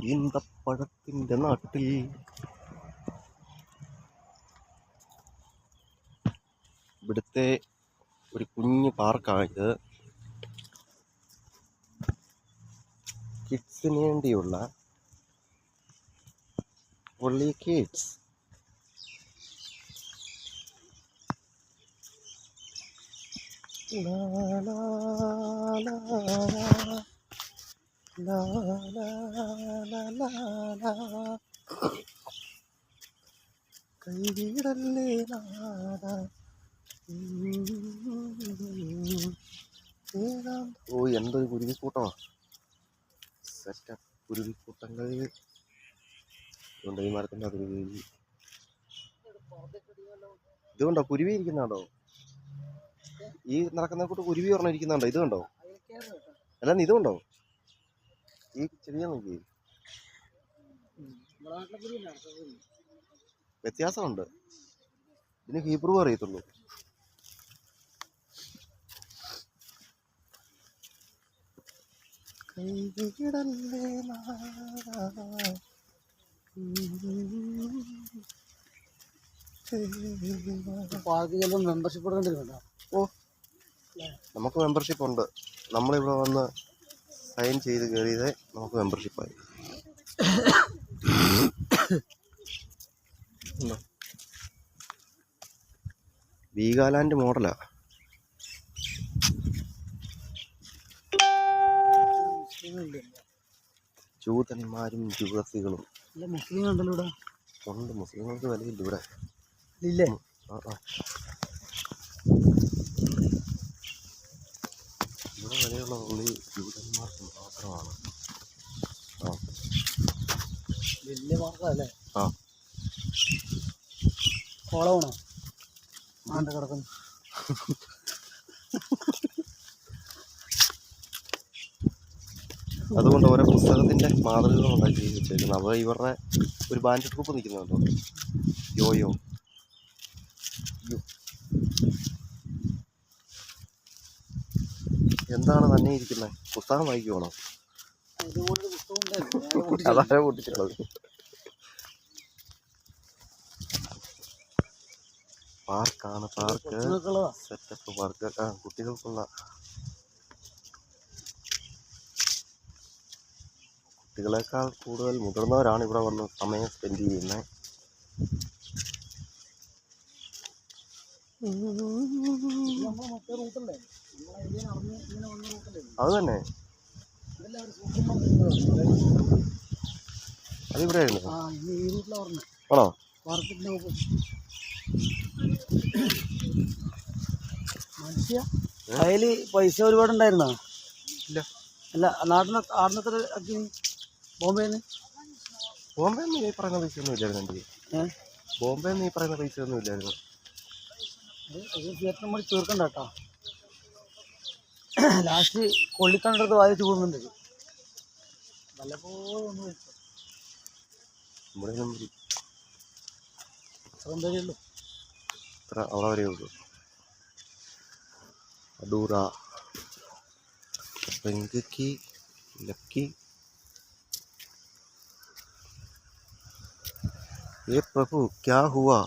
ഈന്തപ്പഴത്തിന്റെ നാട്ടിൽ ഇവിടുത്തെ ഒരു കുഞ്ഞു പാർക്കാണിത്. കിഡ്സിന് വേണ്ടിയുള്ള only kids. La la la la la la la la. കൈവിടല്ലേ നാദ. ഓ എന്തൊരു കുരുവിക്കൂട്ടമാ. സെറ്റപ്പ് കുരുവിക്കൂട്ടങ്ങൾ. അതുകൊണ്ട് ഈ മരത്തിൻ്റെ അത് ഇതുകൊണ്ടോ കുരുവി ഇരിക്കുന്നുണ്ടോ? ഈ നടക്കുന്ന കൂട്ട് കുരുവി പറഞ്ഞ ഇരിക്കുന്നുണ്ടോ? ഇത് കണ്ടോ? അല്ല ഇത് കണ്ടോ? ഈ ചെറിയ നോക്കി വ്യത്യാസമുണ്ട്. ഇതിന് ഹീബ്രു അറിയത്തുള്ളൂ. മെമ്പർഷിപ്പ് ഓ നമുക്ക് മെമ്പർഷിപ്പ് ഉണ്ട്. നമ്മളിവിടെ വന്ന് സൈൻ ചെയ്ത് കയറിയത് നമുക്ക് മെമ്പർഷിപ്പായി. വീഗാലാൻഡ് മോഡലാ. ജൂതന്മാരും യുവതികളും ഉണ്ട്. മുസ്ലിങ്ങൾക്ക് വിലയില്ല ഇവിടെ. ഇല്ലേ? ഇവിടെ വിലയുള്ള ഉള്ളി ജൂതന്മാർക്ക് മാത്രമാണ്. വലിയ മാർക്കല്ലേ? ആ കോളമാണോ ആണ്ട് കിടക്കുന്നു? അതുകൊണ്ട് ഓരോ പുസ്തകത്തിന്റെ മാതൃകകൾ ഉണ്ടാക്കി വെച്ചേക്കുന്നത്. അപ്പോൾ ഇവരുടെ ഒരു ബാൻഡ് ട്രൂപ്പ് നിൽക്കുന്നുണ്ടോ? യോയോ എന്താണ് തന്നെ ഇരിക്കുന്നത്? പുസ്തകം വായിക്കുവാണോ? അതാരെ പൊട്ടിച്ചുള്ളത്. പാർക്കാണ്, പാർക്ക് സെറ്റപ്പ് പാർക്ക്. കുട്ടികൾക്കുള്ള കുട്ടികളെക്കാൾ കൂടുതൽ മുതിർന്നവരാണ് ഇവിടെ വന്ന് സമയം സ്പെൻഡ് ചെയ്യുന്നത്. അത് തന്നെ അതിവിടെ ആയിരുന്നു. ആണോ? അതില് പൈസ ഒരുപാടുണ്ടായിരുന്നോ? ഇല്ല. അല്ല നാട്ടിന് ആടുന്നത്ര ബോംബെന്ന് ഈ പറയുന്ന പൈസ ഒന്നും ഇല്ലായിരുന്നു എൻ്റെ. ബോംബെന്ന് ഈ പറയുന്ന പൈസ ഒന്നും ഇല്ലായിരുന്നു. നമ്മൾ തീർക്കണ്ട കേട്ടോ. ലാസ്റ്റ് കൊള്ളിക്കണ്ടത് വായിച്ചു പോകുന്നുണ്ട്. വല്ലപ്പോഴും ഒന്ന് വിളിച്ചു ഇവിടെ അത്ര അവിടെ വരെ ഉള്ളൂ. अडूरा रंग की लकी. ये प्रभु क्या हुआ?